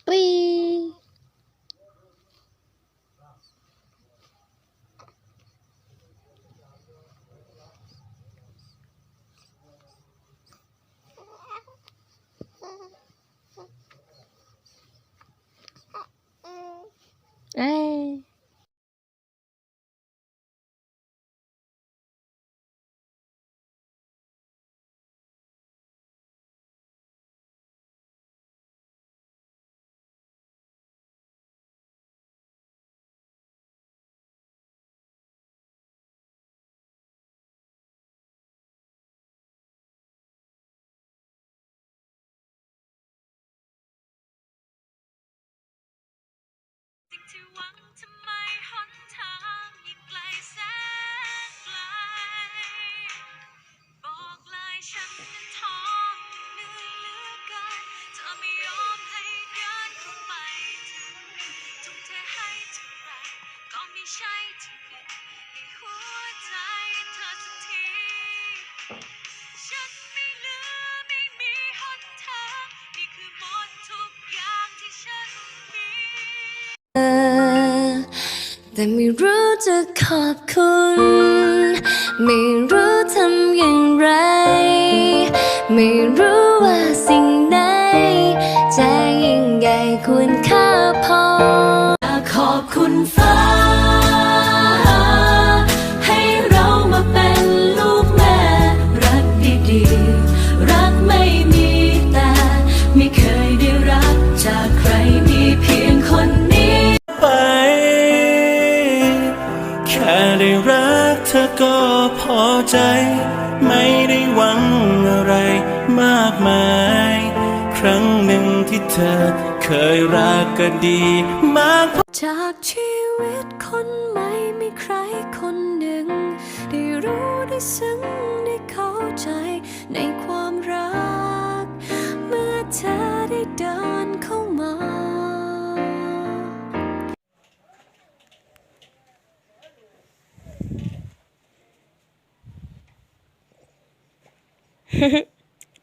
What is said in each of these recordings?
ปรีเอ้ยที่หวังทำไมหนทางยิ่งไกลแสนไกลบอกลายฉันนั้นท้อเหนื่อยเหลือเกินเธอไม่ยอมให้เดินเข้าไปถึงทุ่มเทให้เท่าไรก็ไม่ใช่ที่หนึ่งในหัวใจเธอสักทีฉันไม่เหลือไม่มีหนทางนี่คือหมดทุกอย่างที่ฉันมีแต่ไม่รู้จะขอบคุณไม่รู้ทำอย่างไรไม่รู้ว่าสิ่งไหนจะยิ่งใหญ่ควรค่าพอขอบคุณฟ้าให้เรามาเป็นลูกแม่รักดีๆรักไม่มีแต่ไม่เคยได้รับจากใครมีเพียงคนนี้ไปแค่ได้รักเธอก็พอใจไม่ได้หวังอะไรมากมายครั้งหนึ่งที่เธอเคยรักก็ดีมากจากชีวิตคนใหม่มีใครคนหนึ่งได้รู้ได้ซึ้งได้เข้าใจในความรักเมื่อเธอได้เดินเข้ามา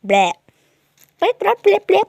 แบะเป๊ะรับเล็บเล็บ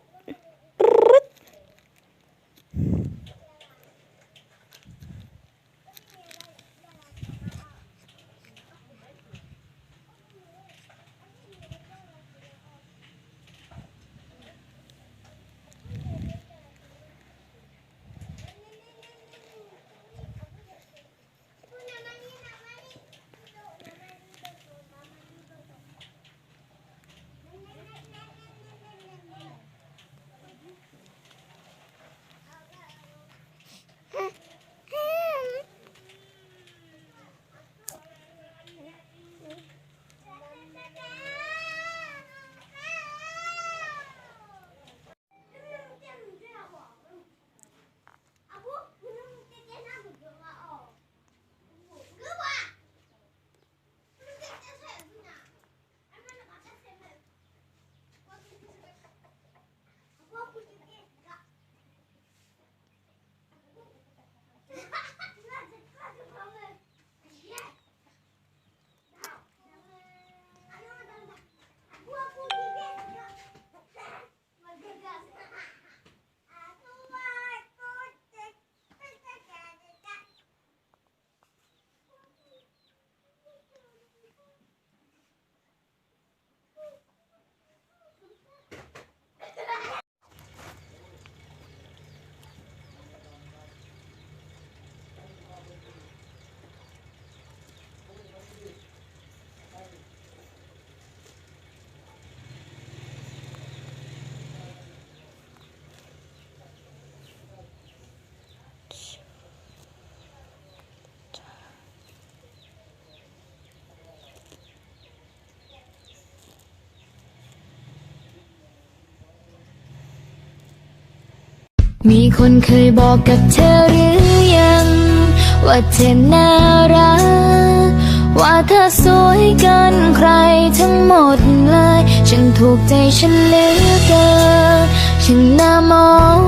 มีคนเคยบอกกับเธอหรือยังว่าเธอน่ารักว่าเธอสวยเกินใครทั้งหมดเลยฉันถูกใจฉันเหลือเกินฉันน่ามอง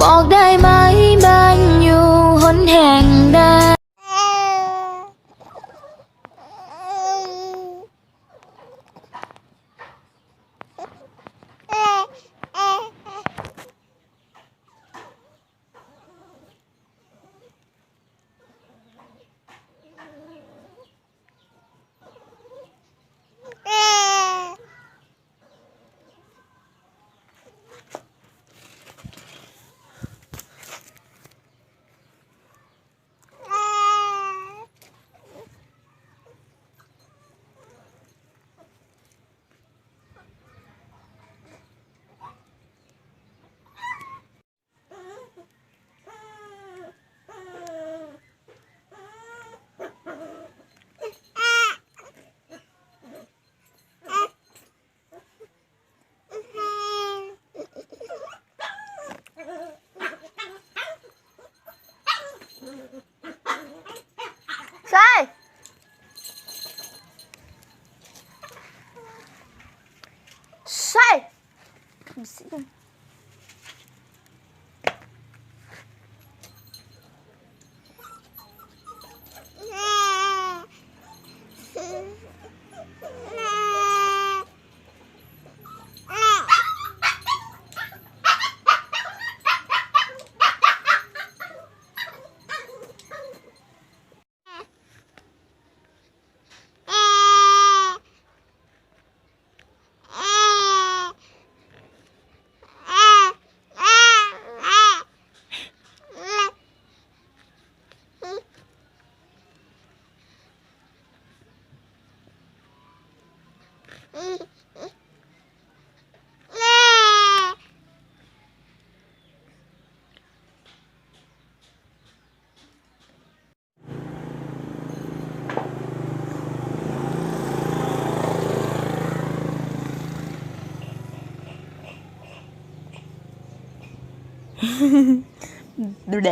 บอกได้ไหมบ้านอยู่หนแห่งใด ใส่ดูแล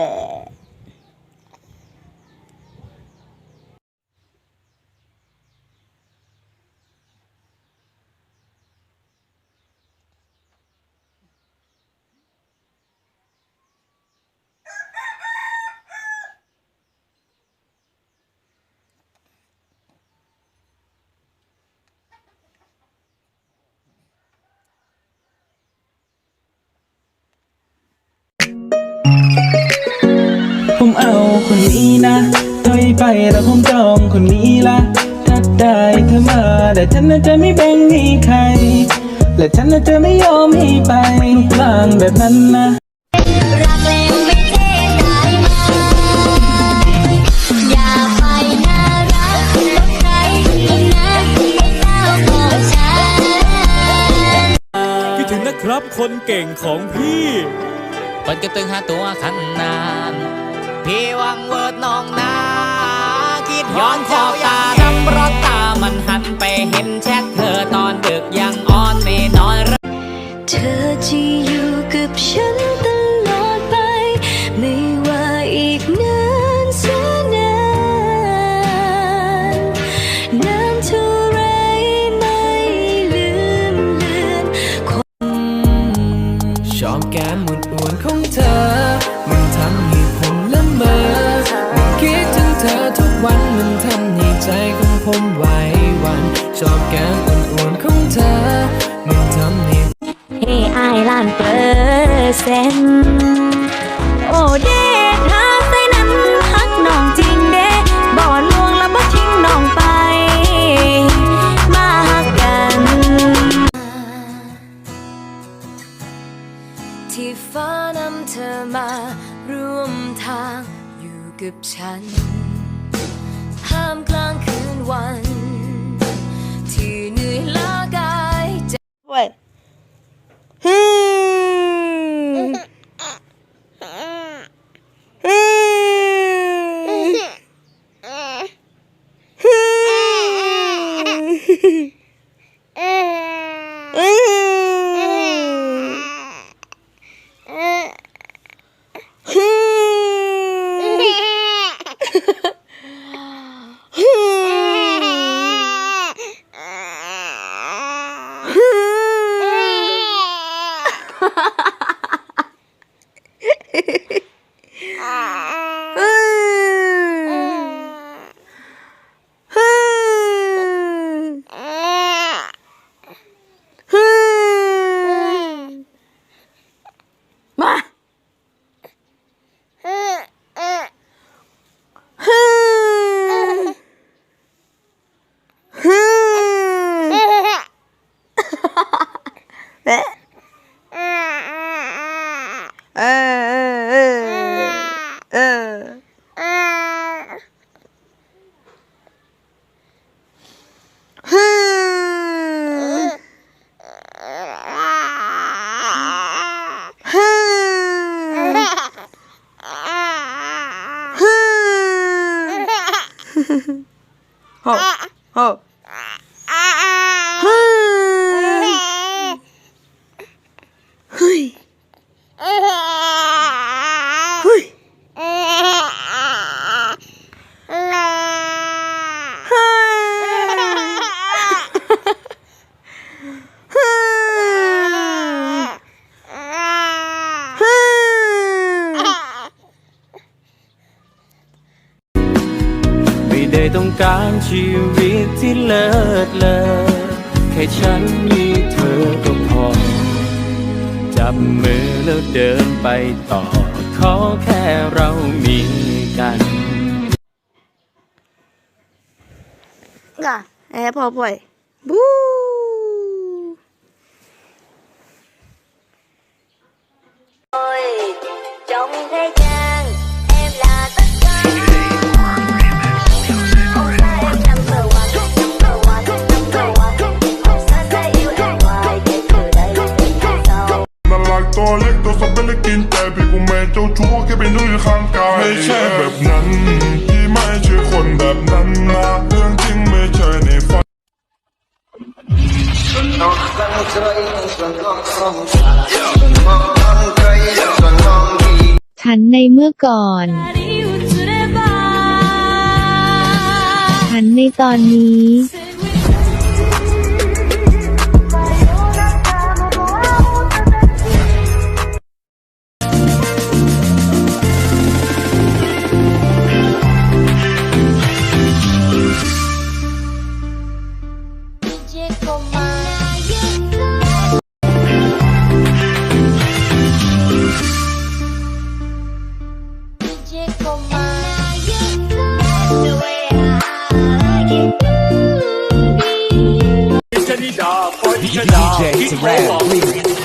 ผมเอาคนนี้นะถอยไปแล้วผมจองคนนี้ละถ้าได้เธอมาแต่ฉันน่ะจะไม่แบ่งให้ใครและฉันน่ะจะไม่ยอมให้ไปลุกลางแบบนั้นนะ รักแรงไม่เท่ได้ไหมอย่าไปน่ารักกับใครนะให้เต้าของฉัน คิดถึงนะครับคนเก่งของพี่ เปิดกระตึงหาตัวขันนานพี่วังเวิร์ดน้องนาคิดย้อนขอบตาดำเพราะตามันหันไปเห็นแชทเธอตอนดึกยังอ่อนไม่นอน เธอจะอยู่กับฉันตลอดไปไม่ว่าอีกนานแสนนานนานเท่าไรไม่ลืมเลือน ชอบแก้มอ้วนๆของเธอมันทำให้ผมละเมอมันคิดถึงเธอทุกวันมันทำให้ใจของผมไหวหวันชอบแก้มอ้วนๆของเธอมันทำให้ ให้อายล้านเปอร์เซ็นต์โอ้เดทหาใส่นั้นฮักน้องจริงเด้บ่ลวงแล้วบ่ทิ้งน้องไป มาฮักกัน ที่ฟ้านำเธอมาร่วมทางอยู่กับฉันท่ามกลางคืนวัน ที่เหนื่อยล้ากายใจ เว้ยโอ้โอ้เฮ้ยเฮ้ย ชีวิตที่เลิศเลอแค่ฉันมีเธอก็พอ จับมือแล้วเดินไปต่อ ขอแค่เรามีกัน Gà, ép hộp vậy. Bú. Ôi, trong thế gian em là tất cả. Ông xa em number one, number one, number one. Ông xa sẽ yêu em hoài để từ đây đến ngày sau. น่ารักตัวเล็กตัวสับเป็นเล็กกินแต่พี่กูแม่เจ้าชู้แค่เป็นดูอยู่ข้างกายไม่ใช่แบบนั้นพี่ไม่ใช่คนแบบนั้นนะเรื่องจริงไม่ใช่ในฝัน ฉันในเมื่อก่อน ฉันในตอนนี้ DJ to rap, please.